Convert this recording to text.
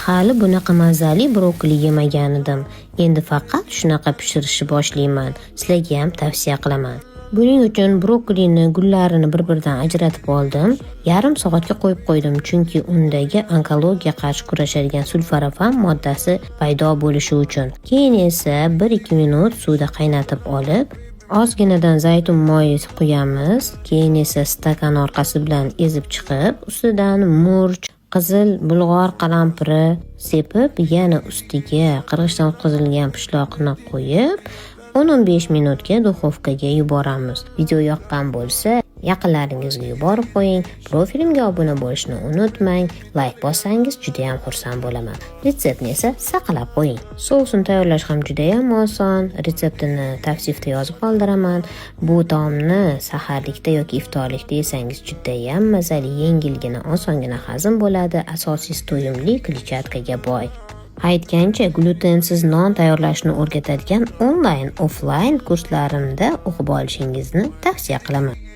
Hali bunaqa mazali brokoli yemagan edim. Endi faqat shunaqa pishirishni boshlayman. Sizlarga ham tavsiya qilaman. Buning uchun brokolini gullarini bir-biridan ajratib oldim. Yarim soatga qo'yib qo'ydim, chunki undagi onkologiyaga qarshi kurashadigan sulforafan moddasi paydo bo'lishi uchun. Keyin esa 1-2 minut suvda qaynatib olib, ozginadan zaytun moyi quyamiz. Keyin esa stakan orqasi bilan ezib chiqib, ustidan murch, qizil bulg'or qalampiri sepib, yana ustiga qirg'ichdan o'tkazilgan pishloqni qo'yib, 10-15 minutga duxovkaga yuboramiz. Video yoqqan bo'lsa, yaqinlaringizga yuborib qo'ying. Profilimga obuna bo'lishni unutmang. Like bossangiz juda ham xursand bo'laman. Retseptni esa saqlab qo'ying. Sousini tayyorlash ham juda ham oson. Retseptini tavsifda yozib qoldiraman. Bu taomni saharlikda yoki iftorlikda yesangiz juda ham mazali, yengilgina, osongina hazm bo'ladi. Asosiysi to'yimli, kletchatkaga boy. Aytgancha, glutensiz non tayyorlashni o'rgatadigan onlayn, offlayn kurslarimda o'qib olishingizni tavsiya qilaman.